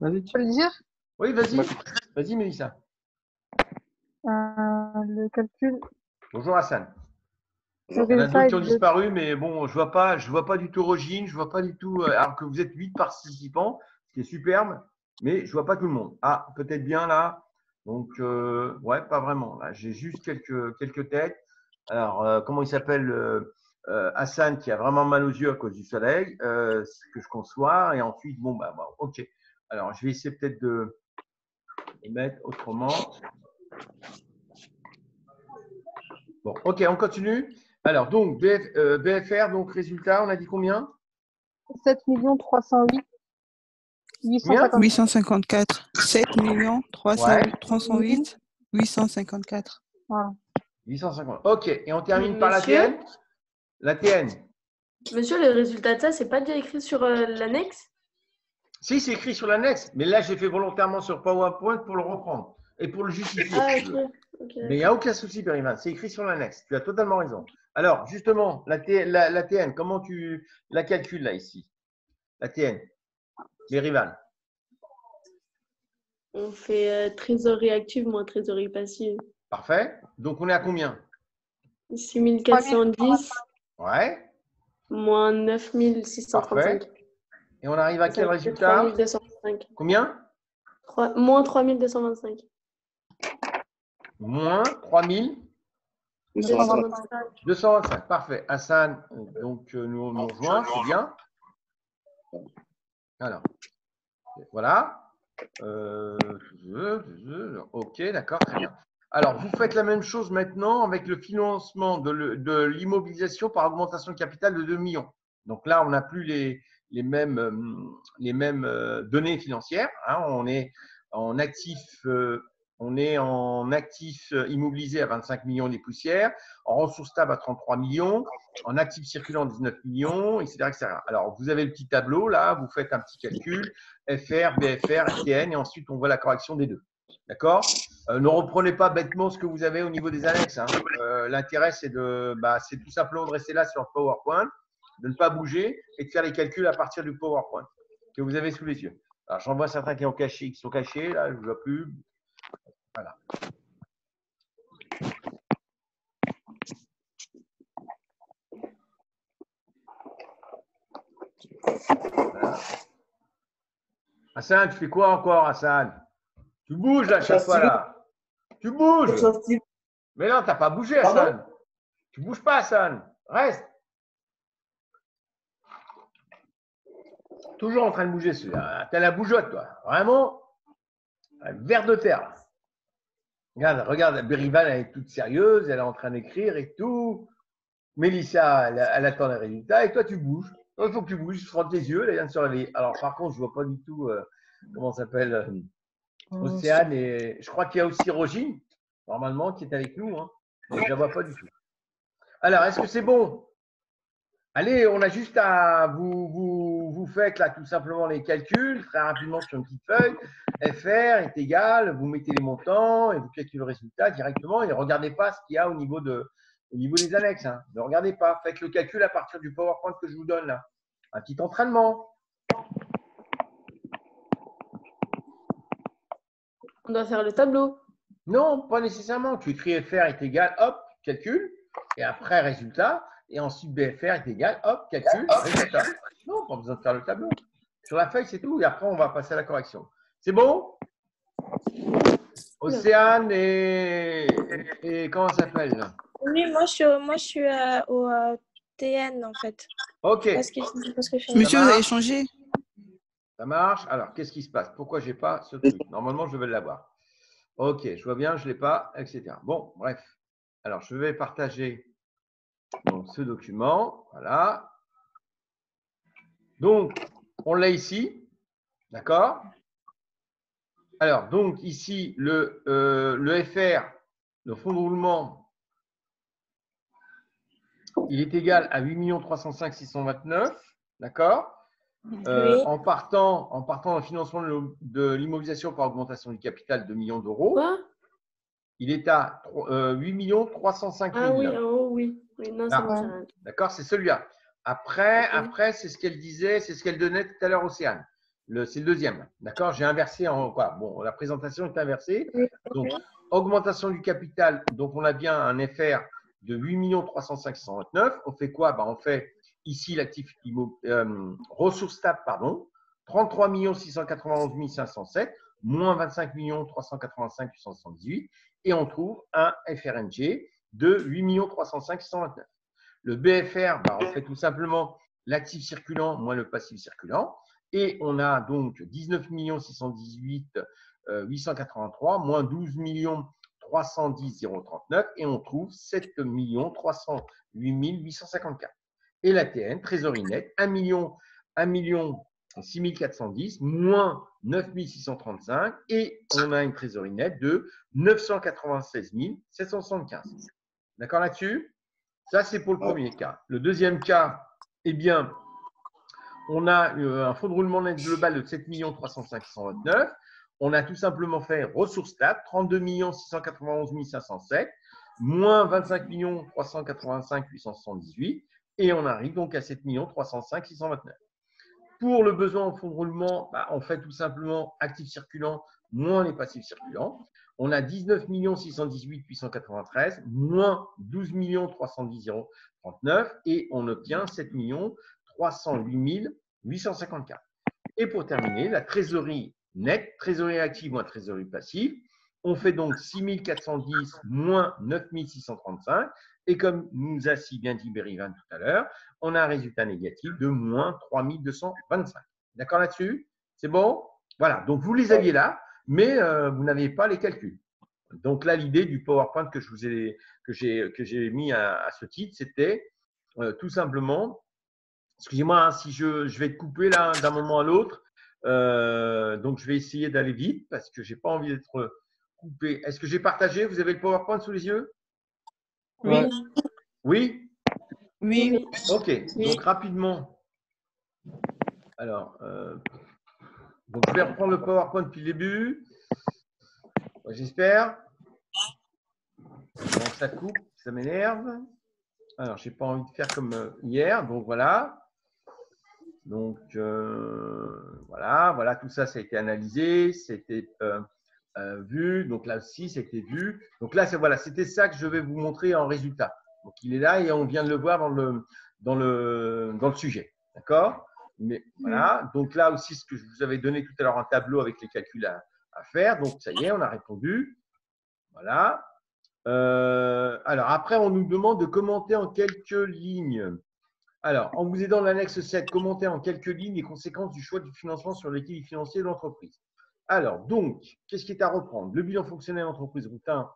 Vas-y. Je peux le dire? Oui, vas-y. Vas-y, Mélissa. Le calcul. Bonjour, Hassan. Il y Le en a résultat d'autres qui ont est de- disparu, mais bon, je vois pas du tout Rogine, je vois pas du tout, alors que vous êtes 8 participants, ce qui est superbe, mais je vois pas tout le monde. Ah, peut-être bien là. Donc, ouais, pas vraiment. Là, j'ai juste quelques têtes. Alors, comment il s'appelle Hassan qui a vraiment mal aux yeux à cause du soleil, ce que je conçois. Et ensuite, bon, ok. Alors, je vais essayer peut-être de mettre autrement. Bon, ok, on continue. Alors, donc, BFR, donc résultat, on a dit combien? 7 308 854. 854. 7 308 854. Voilà. 850. Ok, et on termine par Monsieur l'ATN. L'ATN. Monsieur, le résultat de ça, c'est pas déjà écrit sur l'annexe? Si, c'est écrit sur l'annexe, mais là, j'ai fait volontairement sur PowerPoint pour le reprendre et pour le justifier. Ah, si tu veux. ok. Mais il n'y a aucun souci, Périman. C'est écrit sur l'annexe. Tu as totalement raison. Alors, justement, l'ATN, comment tu la calcules là, ici? L'ATN, les rivales. On fait trésorerie active moins trésorerie passive. Parfait. Donc, on est à combien? 6410 Ouais. moins 9635. Parfait. Et on arrive à quel Ça fait résultat? 3225. Combien? Moins 3225. Moins 3000. 225. 225, parfait. Hassan, donc nous rejoint, c'est bien. Alors, voilà. Ok, d'accord, très bien. Alors, vous faites la même chose maintenant avec le financement de l'immobilisation par augmentation de capital de 2 millions. Donc là, on n'a plus les mêmes données financières. Hein. On est en actif, On est en actifs immobilisés à 25 millions des poussières, en ressources stables à 33 millions, en actifs circulants 19 millions, etc., etc. Alors, vous avez le petit tableau là, vous faites un petit calcul, FR, BFR, TN, et ensuite on voit la correction des deux. D'accord? Ne reprenez pas bêtement ce que vous avez au niveau des annexes. Hein. L'intérêt, c'est tout simplement de rester là sur le PowerPoint, de ne pas bouger et de faire les calculs à partir du PowerPoint que vous avez sous les yeux. Alors, j'en vois certains qui sont cachés, là, je ne vois plus. Voilà. Voilà. Hassan, tu fais quoi encore, Hassan? Tu bouges là, chaque fois là. Tu bouges. Mais non, tu n'as pas bougé, Hassan. Tu ne bouges pas, Hassan. Reste. Toujours en train de bouger celui-là. T'as la bougeotte, toi. Vraiment. Un ver de terre. Regarde, Berivan, elle est toute sérieuse. Elle est en train d'écrire et tout. Mélissa, elle attend les résultats. Et toi, tu bouges. Il faut que tu bouges. Tu frottes tes yeux. Elle vient de se réveiller. Alors, par contre, je ne vois pas du tout comment ça s'appelle Océane. Et je crois qu'il y a aussi Rogine, normalement, qui est avec nous. Hein. Mais je ne la vois pas du tout. Alors, est-ce que c'est bon? Allez, on a juste à vous faites là tout simplement les calculs très rapidement sur une petite feuille. FR est égal, vous mettez les montants et vous calculez le résultat directement et ne regardez pas ce qu'il y a au niveau des annexes. Hein. Ne regardez pas, faites le calcul à partir du PowerPoint que je vous donne là. Un petit entraînement. On doit faire le tableau. Non, pas nécessairement. Tu écris FR est égal, hop, calcul et après résultat. Et ensuite, BFR est égal, hop, calcul, résultat. Non, pas besoin de faire le tableau. Sur la feuille, c'est tout. Et après, on va passer à la correction. C'est bon? Océane et comment ça s'appelle? Oui, moi, je suis au TN, en fait. OK. Monsieur, vous avez changé? Ça marche. Alors, qu'est-ce qui se passe? Pourquoi je n'ai pas ce truc? Normalement, je vais l'avoir. OK, je vois bien, je ne l'ai pas, etc. Bon, bref. Alors, je vais partager donc, ce document. Voilà. Donc, on l'a ici. D'accord? Alors, donc, ici, le FR, le fonds de roulement, il est égal à 8 305 629. D'accord? Oui. En partant d'un financement de l'immobilisation par augmentation du capital de millions d'euros, Quoi? il est à 8 305 000. Ah oui, oh oui. Oui, non, ça me dit rien. D'accord, c'est celui-là. Après, c'est ce qu'elle disait, c'est ce qu'elle donnait tout à l'heure, Océane. C'est le deuxième. D'accord, j'ai inversé en quoi? Bon, la présentation est inversée. Donc, augmentation du capital. Donc, on a bien un FR de 8 305 629. On fait quoi? On fait ici l'actif ressources stables, pardon, 33 691 507, moins 25 385 878. Et on trouve un FRNG de 8 305 629. Le BFR, on fait tout simplement l'actif circulant moins le passif circulant. Et on a donc 19 618 883 moins 12 310 039 et on trouve 7 308 854. Et la TN, trésorerie nette, 1 6 410 moins 9 635 et on a une trésorerie nette de 996 775. D'accord là-dessus? Ça, c'est pour le premier cas. Le deuxième cas, eh bien, on a un fonds de roulement net global de 7 305 629. On a tout simplement fait ressources stables, 32 691 507, moins 25 385 878. Et on arrive donc à 7 305 629. Pour le besoin en fonds de roulement, on fait tout simplement actifs circulants moins les passifs circulants. On a 19 618 893 moins 12 310 039 et on obtient 7 308 854. Et pour terminer, la trésorerie nette, trésorerie active moins trésorerie passive, on fait donc 6 410 moins 9 635 et comme nous a si bien dit Berivan tout à l'heure, on a un résultat négatif de moins 3 225. D'accord là-dessus? C'est bon? Voilà, donc vous les aviez là, mais vous n'aviez pas les calculs. Donc là, l'idée du PowerPoint que j'ai mis à ce titre, c'était tout simplement, excusez-moi si je vais te couper là d'un moment à l'autre, donc je vais essayer d'aller vite parce que je n'ai pas envie d'être coupé. Est-ce que j'ai partagé? Vous avez le PowerPoint sous les yeux? Oui. Oui? Oui. Ok, Oui. donc rapidement. Alors, donc je vais reprendre le PowerPoint depuis le début. J'espère. Bon, ça coupe, ça m'énerve. Alors, je n'ai pas envie de faire comme hier, donc voilà. Donc, voilà, tout ça, ça a été analysé, c'était vu. Donc là aussi, c'était vu. Donc là, voilà, c'était ça que je vais vous montrer en résultat. Donc, il est là et on vient de le voir dans le sujet. D'accord? Mais voilà. Donc là aussi, ce que je vous avais donné tout à l'heure, un tableau avec les calculs à faire. Donc, ça y est, on a répondu. Voilà. Alors, après, on nous demande de commenter en quelques lignes. Alors, en vous aidant de l'annexe 7, commentez en quelques lignes les conséquences du choix du financement sur l'équilibre financier de l'entreprise. Alors, donc, qu'est-ce qui est à reprendre? Le bilan fonctionnel d'entreprise Routin,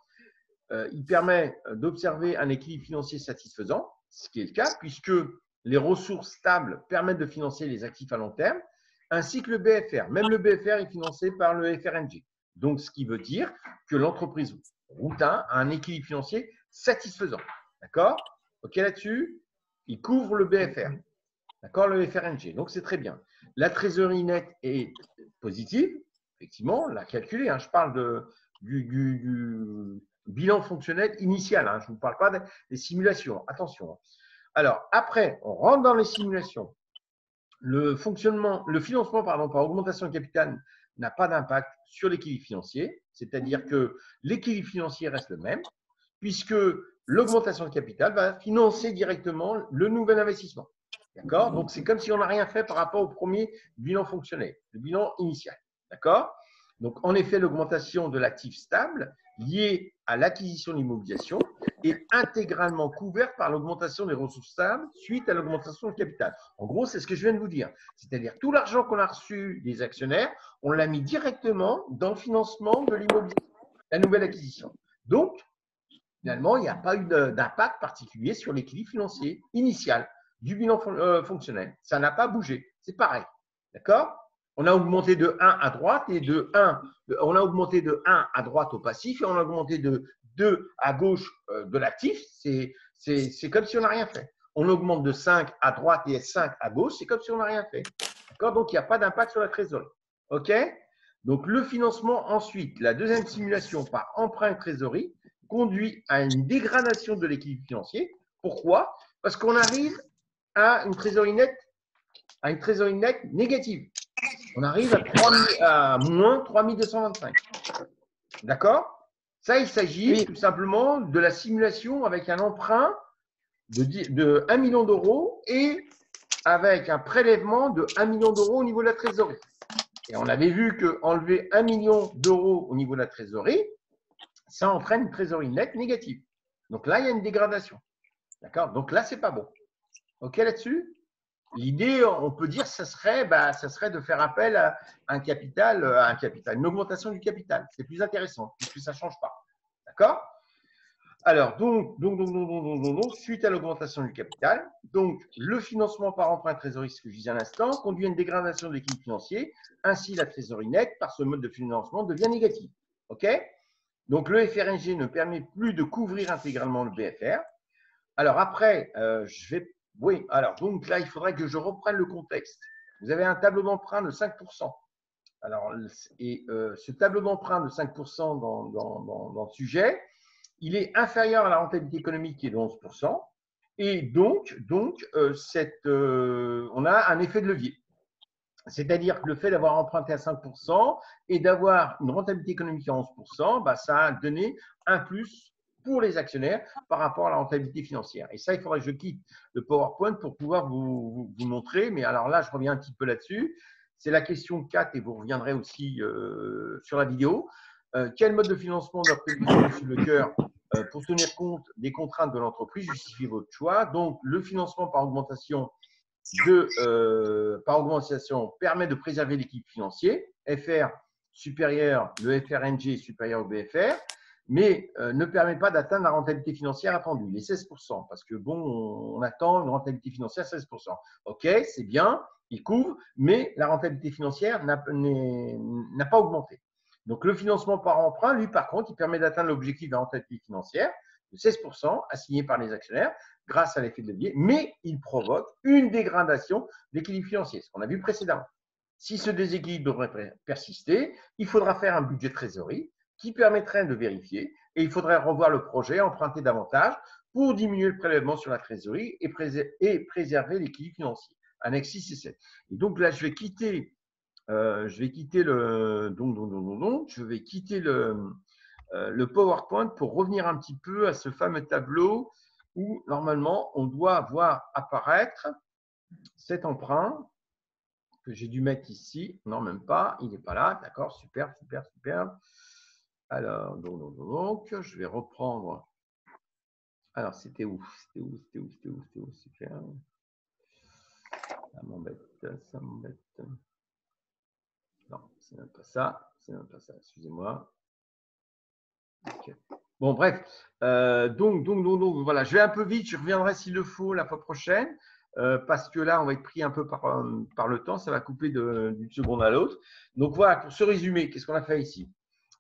il permet d'observer un équilibre financier satisfaisant, ce qui est le cas, puisque les ressources stables permettent de financer les actifs à long terme, ainsi que le BFR. Même le BFR est financé par le FRNG. Donc, ce qui veut dire que l'entreprise Routin a un équilibre financier satisfaisant. D'accord? OK là-dessus? Il couvre le BFR. D'accord? Le FRNG. Donc, c'est très bien. La trésorerie nette est positive. Effectivement, la calculer. Je parle du bilan fonctionnel initial. Je ne vous parle pas des simulations. Attention. Alors, après, on rentre dans les simulations. Le financement par augmentation de capital n'a pas d'impact sur l'équilibre financier. C'est-à-dire que l'équilibre financier reste le même, puisque l'augmentation de capital va financer directement le nouvel investissement. D'accord? Donc, c'est comme si on n'a rien fait par rapport au premier bilan fonctionnel, le bilan initial. D'accord? Donc, en effet, l'augmentation de l'actif stable liée à l'acquisition de l'immobilisation est intégralement couverte par l'augmentation des ressources stables suite à l'augmentation de capital. En gros, c'est ce que je viens de vous dire. C'est-à-dire tout l'argent qu'on a reçu des actionnaires, on l'a mis directement dans le financement de l'immobilisation, la nouvelle acquisition. Donc, finalement, il n'y a pas eu d'impact particulier sur l'équilibre financier initial du bilan fonctionnel. Ça n'a pas bougé. C'est pareil. D'accord? On a augmenté de 1 à droite et on a augmenté de 1 à droite au passif et on a augmenté de 2 à gauche de l'actif. C'est comme si on n'a rien fait. On augmente de 5 à droite et 5 à gauche, c'est comme si on n'a rien fait. D'accord? Donc, il n'y a pas d'impact sur la trésorerie. OK? Donc, le financement ensuite, la deuxième simulation par emprunt et trésorerie conduit à une dégradation de l'équilibre financier. Pourquoi? Parce qu'on arrive à une trésorerie nette négative. On arrive à moins 3225. D'accord? Ça, il s'agit tout simplement de la simulation avec un emprunt de 1 million d'euros et avec un prélèvement de 1 million d'euros au niveau de la trésorerie. Et on avait vu qu'enlever 1 million d'euros au niveau de la trésorerie, ça entraîne une trésorerie nette négative. Donc là, il y a une dégradation. D'accord? Donc là, ce n'est pas bon. OK là-dessus? L'idée, on peut dire, ça serait de faire appel à un capital, une augmentation du capital. C'est plus intéressant, puisque ça ne change pas. D'accord? Alors, donc, suite à l'augmentation du capital, donc le financement par emprunt trésorerie, ce que je disais à l'instant, conduit à une dégradation de l'équilibre financier. Ainsi, la trésorerie nette, par ce mode de financement, devient négative. OK? Donc, le FRNG ne permet plus de couvrir intégralement le BFR. Alors, après, donc là, il faudrait que je reprenne le contexte. Vous avez un tableau d'emprunt de 5%. Alors, ce tableau d'emprunt de 5% dans le sujet, il est inférieur à la rentabilité économique qui est de 11%. Et donc on a un effet de levier. C'est-à-dire que le fait d'avoir emprunté à 5% et d'avoir une rentabilité économique à 11%, ça a donné un plus pour les actionnaires par rapport à la rentabilité financière. Et ça, il faudrait que je quitte le PowerPoint pour pouvoir vous montrer. Mais alors là, je reviens un petit peu là-dessus. C'est la question 4 et vous reviendrez aussi sur la vidéo. Quel mode de financement doit prévoir Monsieur Lecoeur pour tenir compte des contraintes de l'entreprise? Justifiez votre choix. Donc, le financement par augmentation permet de préserver l'équilibre financier. FR supérieur, le FRNG supérieur au BFR, mais ne permet pas d'atteindre la rentabilité financière attendue, les 16%, parce que on attend une rentabilité financière 16%. OK, c'est bien, il couvre, mais la rentabilité financière n'a pas augmenté. Donc, le financement par emprunt, lui, par contre, il permet d'atteindre l'objectif de la rentabilité financière de 16% assigné par les actionnaires grâce à l'effet de levier, mais il provoque une dégradation de l'équilibre financier, ce qu'on a vu précédemment. Si ce déséquilibre devrait persister, il faudra faire un budget de trésorerie qui permettrait de vérifier et il faudrait revoir le projet, emprunter davantage pour diminuer le prélèvement sur la trésorerie et préserver l'équilibre financier. Annexe 6 et 7. Et donc là, je vais quitter le PowerPoint pour revenir un petit peu à ce fameux tableau où normalement on doit voir apparaître cet emprunt que j'ai dû mettre ici. Non, même pas, il n'est pas là. D'accord, super, super, super. Alors, donc, je vais reprendre. Alors, c'était où? Super. Ça m'embête, ça m'embête. Non, c'est même pas ça. C'est même pas ça, excusez-moi. Okay. Bon, bref. Donc, voilà. Je vais un peu vite. Je reviendrai s'il le faut la fois prochaine. Parce que là, on va être pris un peu par le temps. Ça va couper d'une seconde à l'autre. Donc, voilà, pour ce résumé, qu'est-ce qu'on a fait ici?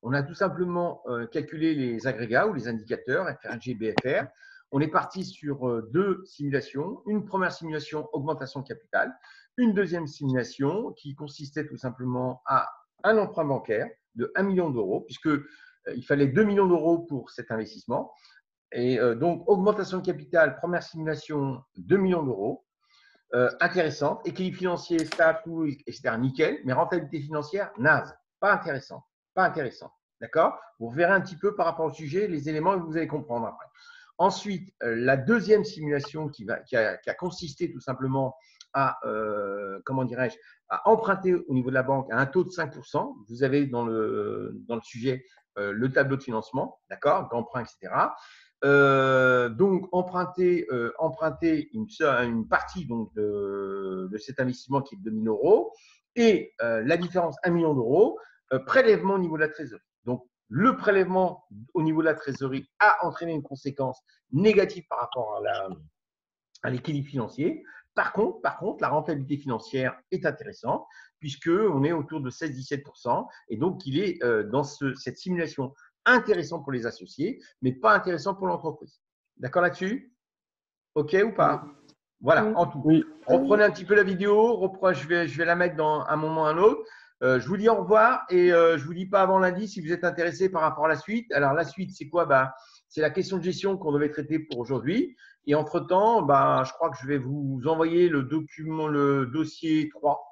On a tout simplement calculé les agrégats ou les indicateurs, FRNG et BFR. On est parti sur deux simulations. Une première simulation, augmentation de capital. Une deuxième simulation qui consistait tout simplement à un emprunt bancaire de 1 million d'euros, puisqu'il fallait 2 millions d'euros pour cet investissement. Et donc, augmentation de capital, première simulation, 2 millions d'euros. Intéressante, équilibre financier, stable, tout, etc. Nickel, mais rentabilité financière, naze, pas intéressant, pas intéressant. D'accord? Vous verrez un petit peu par rapport au sujet les éléments et vous allez comprendre après. Ensuite, la deuxième simulation qui a consisté tout simplement à, comment dirais-je, à emprunter au niveau de la banque à un taux de 5%. Vous avez dans le sujet le tableau de financement, d'accord, d'emprunt, etc. Donc, emprunter une partie donc, de cet investissement qui est de 2 000 euros et la différence 1 million d'euros, prélèvement au niveau de la trésorerie. Donc, le prélèvement au niveau de la trésorerie a entraîné une conséquence négative par rapport à l'équilibre financier. Par contre, la rentabilité financière est intéressante puisqu'on est autour de 16-17% et donc il est dans cette simulation intéressant pour les associés, mais pas intéressant pour l'entreprise. D'accord là-dessus? OK ou pas? Voilà, en tout. Oui. Reprenez un petit peu la vidéo. Je vais la mettre dans un moment ou un autre. Je vous dis au revoir et je ne vous dis pas avant lundi si vous êtes intéressé par rapport à la suite. Alors, la suite, c'est quoi? C'est la question de gestion qu'on devait traiter pour aujourd'hui. Et entre-temps, je crois que je vais vous envoyer le dossier 3.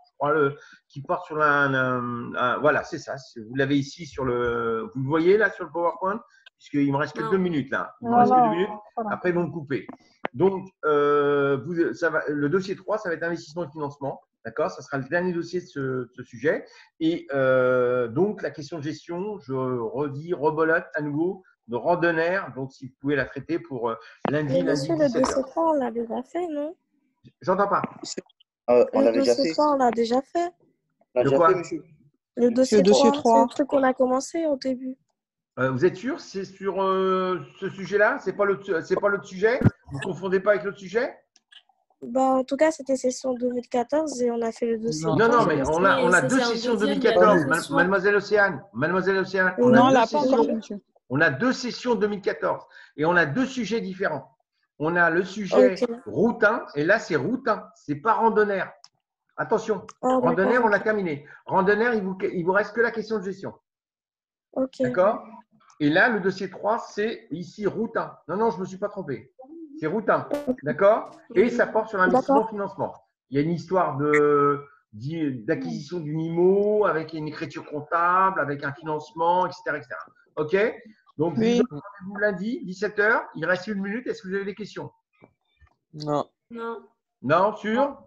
Qui porte sur voilà, c'est ça. Vous l'avez ici vous le voyez là sur le PowerPoint, puisqu'il me reste que 2 minutes là. Il me reste que 2 minutes. Après, ils vont me couper. Donc, le dossier 3, ça va être investissement et financement. D'accord? Ça sera le dernier dossier de ce sujet. Et donc, la question de gestion, je rebolote à nouveau de Randener. Donc, si vous pouvez la traiter pour lundi. Mais monsieur, le dossier 3, on l'a déjà fait, non? J'entends pas. On Le l'avait déjà dossier fait. 3, on l'a déjà fait. On l'a De déjà quoi? fait, monsieur. Le dossier 3, c'est 3. le truc qu'on a commencé au début. Vous êtes sûr? C'est sur ce sujet-là? C'est pas l'autre sujet? Vous ne confondez pas avec l'autre sujet? En tout cas, c'était session 2014 et on a fait le dossier. Non, mais on a deux sessions 2014, Mademoiselle Océane. Non, on l'a pas encore fait, monsieur. On a deux sessions 2014 et on a deux sujets différents. On a le sujet route 1 et là, c'est route 1. C'est pas randonneur. Attention, randonneur, on l'a terminé. Randonneur, il vous reste que la question de gestion. Ok. D'accord? Et là, le dossier 3, c'est ici route 1. Non, je ne me suis pas trompé. C'est route 1. D'accord? Et ça porte sur l'investissement-financement. Il y a une histoire d'acquisition d'une IMO avec une écriture comptable, avec un financement, etc. OK? Donc, Oui. vous lundi, 17h. Il reste 1 minute. Est-ce que vous avez des questions? Non. Non, sûr?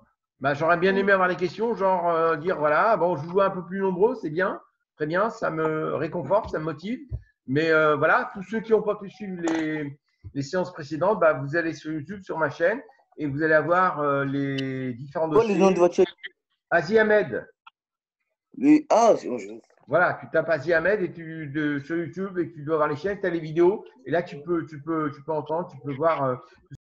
J'aurais bien aimé avoir les questions, genre dire voilà, bon, je vous vois un peu plus nombreux, c'est bien, très bien, ça me réconforte, ça me motive. Mais voilà, tous ceux qui n'ont pas pu suivre les séances précédentes, vous allez sur YouTube, sur ma chaîne, et vous allez avoir les différents dossiers. Les noms de voiture. Aziz Ahmed. C'est bon, Voilà, tu tapes Aziz Ahmed et sur YouTube et tu dois avoir les chaînes, tu as les vidéos. Et là, tu peux entendre, tu peux voir tout